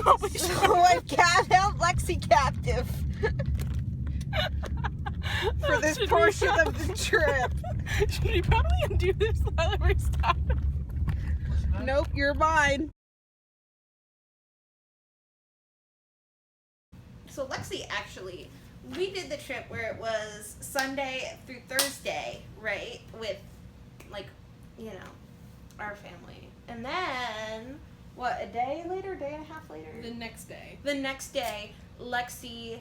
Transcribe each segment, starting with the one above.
So I held Lexi captive for this portion of the trip. Should we probably undo this while we stop? Nope, you're mine. So Lexi, actually, we did the trip where it was Sunday through Thursday, right? With, like, you know, our family. And then, what, a day and a half later? The next day. The next day, Lexi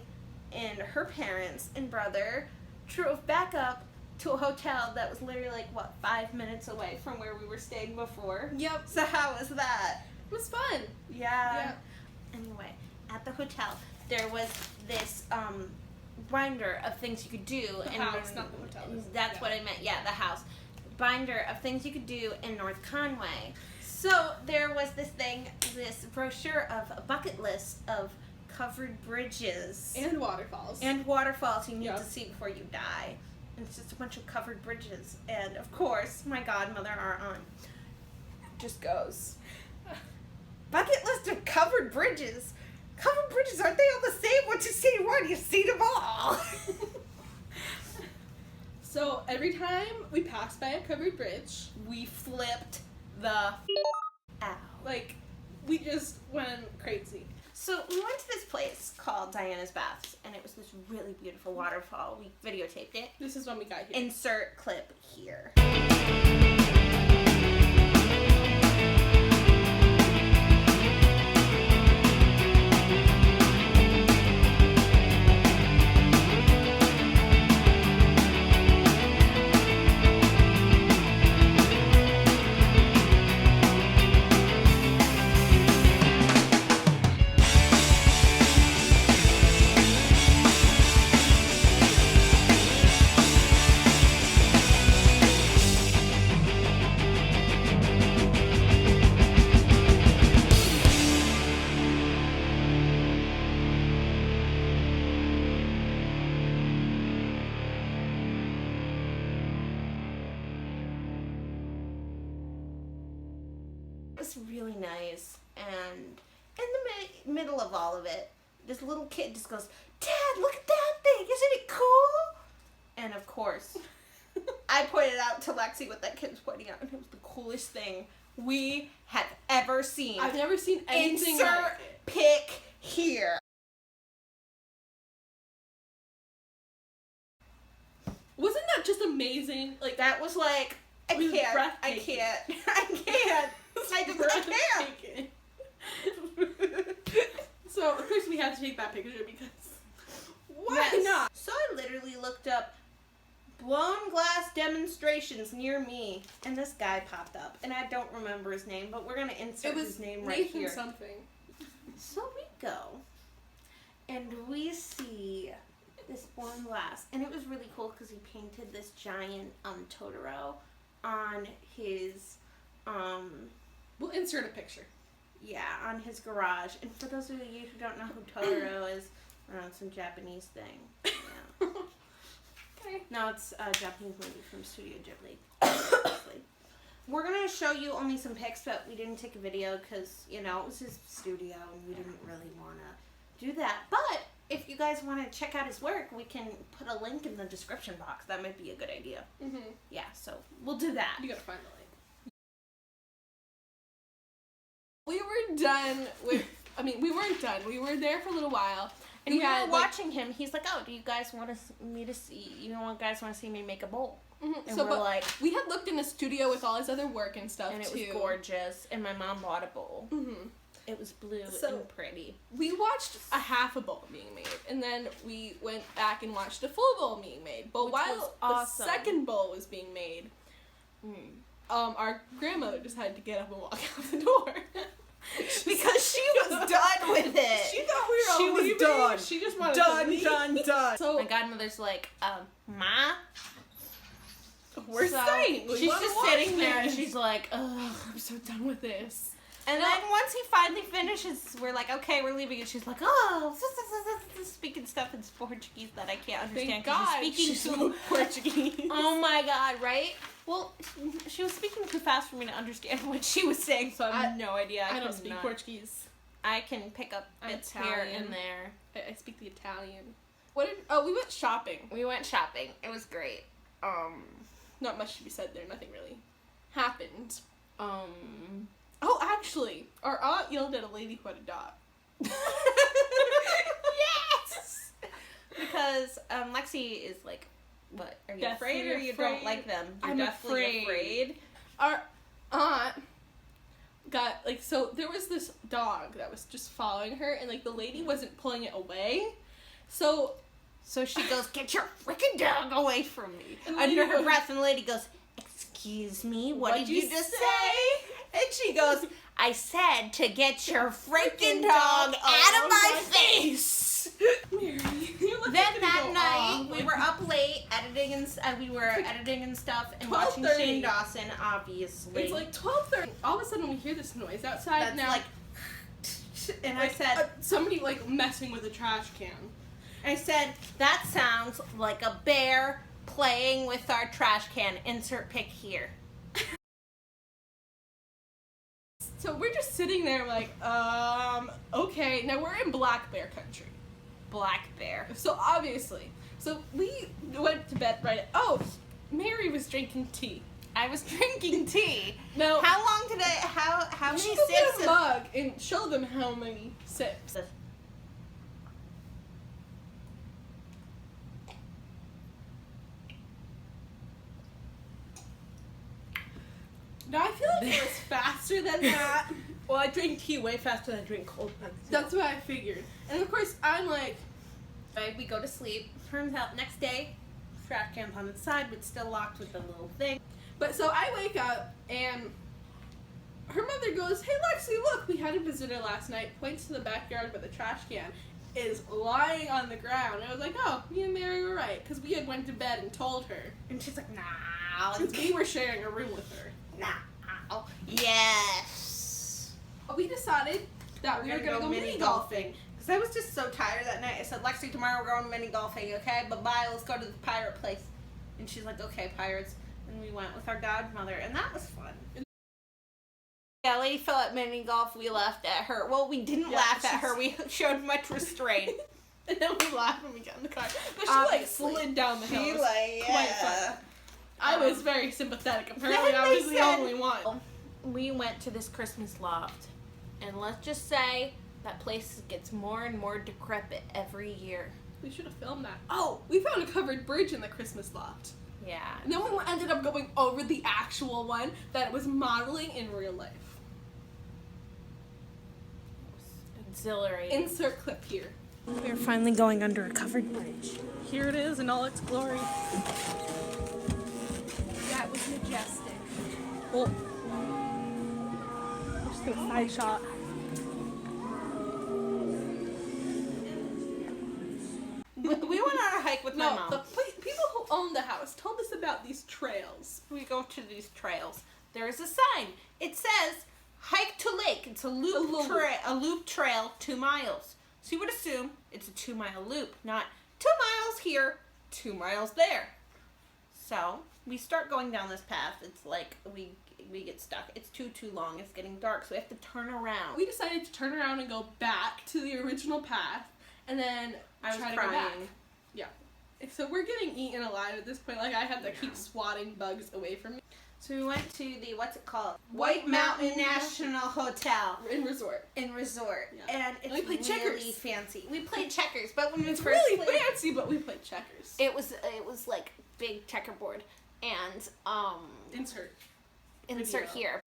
and her parents and brother drove back up to a hotel that was literally, like, what, 5 minutes away from where we were staying before? Yep. So how was that? It was fun. Yeah. Anyway, at the hotel, there was this binder of things you could do. The house, not the hotel. That's what I meant. Yeah, the house. Binder of things you could do in North Conway. So there was this brochure of a bucket list of covered bridges. And waterfalls. And waterfalls you need to see before you die. And it's just a bunch of covered bridges. And of course, my godmother, our aunt, just goes, bucket list of covered bridges? Covered bridges, aren't they all the same? Once you've seen one, you've seen them all. So every time we passed by a covered bridge, we flipped the out. Like, we just went crazy. So we went to this place called Diana's Baths, and it was this really beautiful waterfall. We videotaped it. This is when we got here. Insert clip here. It was really nice, and in the middle of all of it, this little kid just goes, "Dad, look at that thing! Isn't it cool?" And of course, I pointed out to Lexi what that kid was pointing out, and it was the coolest thing we have ever seen. I've never seen anything Insert like it. pic here. Wasn't that just amazing? Like, That was like, I It was can't. breathtaking. I can't. So, of course, we had to take that picture because why Yes. not? So I literally looked up blown glass demonstrations near me, and this guy popped up, and I don't remember his name, but we're gonna insert It was his name right Nathan here. something. So we go, and we see this blown glass, and it was really cool because he painted this giant Totoro on his We'll insert a picture. on his garage. And for those of you who don't know who Totoro is, it's some Japanese thing. Yeah. Okay. No, it's a Japanese movie from Studio Ghibli. Obviously. We're going to show you only some pics, but we didn't take a video because, it was his studio and we didn't really want to do that. But if you guys want to check out his work, we can put a link in the description box. That might be a good idea. Mm-hmm. Yeah, so we'll do that. You gotta find the link. We were done with, we weren't done. We were there for a little while. And we we had, were watching him. He's like, "Oh, do you guys want me to see? Guys want to see me make a bowl?" Mm-hmm. And So, we're but like, we had looked in the studio with all his other work and stuff and it too. was gorgeous. And my mom bought a bowl. Mm-hmm. It was blue So- and pretty. We watched a half a bowl being made, and then we went back and watched a full bowl being made. But Which while was the awesome. second bowl was being made, our grandmother decided to get up and walk out the door. Because she was done with it. She thought we were all She was leaving. done. She just wanted to leave. done. So My godmother's like, Ma? we're So staying. We she's wanna just watch sitting there and this. she's like, ugh. I'm so done with this. And then once he finally finishes, we're like, okay, we're leaving. And she's like, oh, speaking stuff in Portuguese that I can't understand. Thank God She's she speaking spoke Portuguese. Oh my God, right? Well, she was speaking too fast for me to understand what she was saying, so I have no idea. I don't could speak not. Portuguese. I can pick up bits here and there. I speak the Italian. We went shopping. We went shopping. It was great. Not much to be said there. Nothing really happened. Oh, actually, our aunt yelled at a lady who had a dog. Yes! Because Lexi is like, what? Are you afraid or you don't like them? You're I'm definitely afraid. Our aunt got, like, so there was this dog that was just following her, and, like, the lady wasn't pulling it away. So she goes, get your freaking dog away from me. And Under her breath, and the lady goes, excuse me, what did you just say? And she goes, I said to get your freaking dog out of my face. Mary, Then that night, we were up late editing and stuff and watching 12:30. Shane Dawson, obviously. It's like 12:30. All of a sudden, we hear this noise outside. That's now, like, and I said, somebody like messing with a trash can. I said, that sounds like a bear playing with our trash can. Insert pic here. So we're just sitting there like, okay. Now we're in black bear country. Black bear. So obviously. So we went to bed right. Mary was drinking tea. I was drinking tea. Now, how long did how many she go sips get a mug and show them how many sips. Now I feel like it was faster than that. Well, I drink tea way faster than I drink cold milk. That's what I figured. And of course, I'm like, we go to sleep. Turns out next day, trash can's on the side, but still locked with the little thing. but so I wake up and her mother goes, hey Lexi, look, we had a visitor last night, points to the backyard where the trash can is lying on the ground. And I was like, oh, me and Mary were right, because we had went to bed and told her. And she's like, nah. Because we were sharing a room with her. Nah. Yes. We decided that we were going to go mini golfing. Because I was just so tired that night. I said, Lexi, tomorrow we're going mini golfing, okay? Bye-bye, let's go to the pirate place. And she's like, okay, pirates. And we went with our godmother, and that was fun. Yeah, Lady fell at mini golf. We laughed at her. Well, we didn't laugh at her. We showed much restraint. And then we laughed when we got in the car. But she Obviously. slid down the hill. She It was like, quite yeah. fun. I was very sympathetic. Apparently, Then I they was the said- only one. We went to this Christmas loft, and let's just say that place gets more and more decrepit every year. We should have filmed that. Oh, we found a covered bridge in the Christmas loft. Yeah. And then we ended up going over the actual one that was modeling in real life. Exhilarating. Insert clip here. We're finally going under a covered bridge. Here it is in all its glory. That was majestic. Oh. Just a side shot. We went on a hike with my mom. The people who own the house told us about these trails. We go to these trails. There is a sign. It says, hike to lake. It's a loop trail, 2 miles. So you would assume it's a 2-mile loop, not 2 miles here, 2 miles there. So we start going down this path. It's like we get stuck. It's too long. It's getting dark, so we have to turn around. We decided to turn around and go back to the original path, and then I was try to crying. go back. Yeah. So we're getting eaten alive at this point. Like, I had to keep swatting bugs away from me. So we went to the, what's it called? White Mountain National Hotel. In resort. In resort. Yeah. And it's we played really checkers. fancy. We played checkers, but when we It's first really played, fancy, but we played checkers. it was like big checkerboard. And Insert video. here.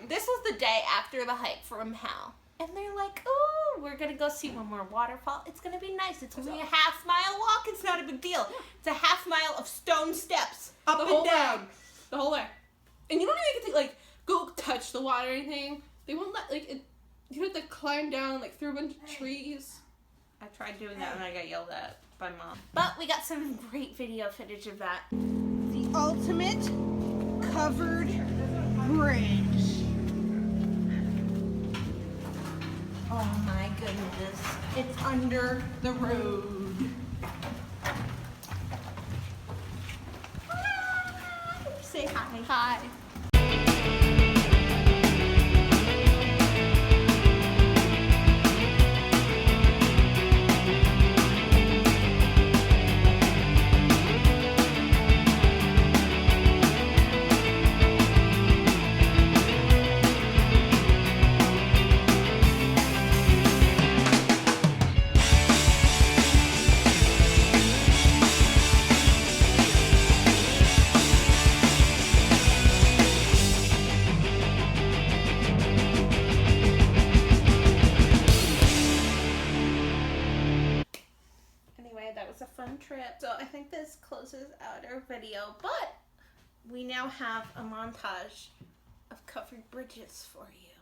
This was the day after the hike from Hal. And they're like, oh, we're going to go see one more waterfall. It's going to be nice. It's only a half-mile walk. It's not a big deal. It's a half-mile of stone steps. Up and down. The whole way. And you don't even get to, like, go touch the water or anything. They won't let, like, you have to climb down, like, through a bunch of trees. I tried doing that and I got yelled at by Mom. But we got some great video footage of that. The ultimate covered bridge. Oh my goodness. It's under the road. Say hi. Hi. Anyway, that was a fun trip. So I think this closes out our video, but we now have a montage of covered bridges for you.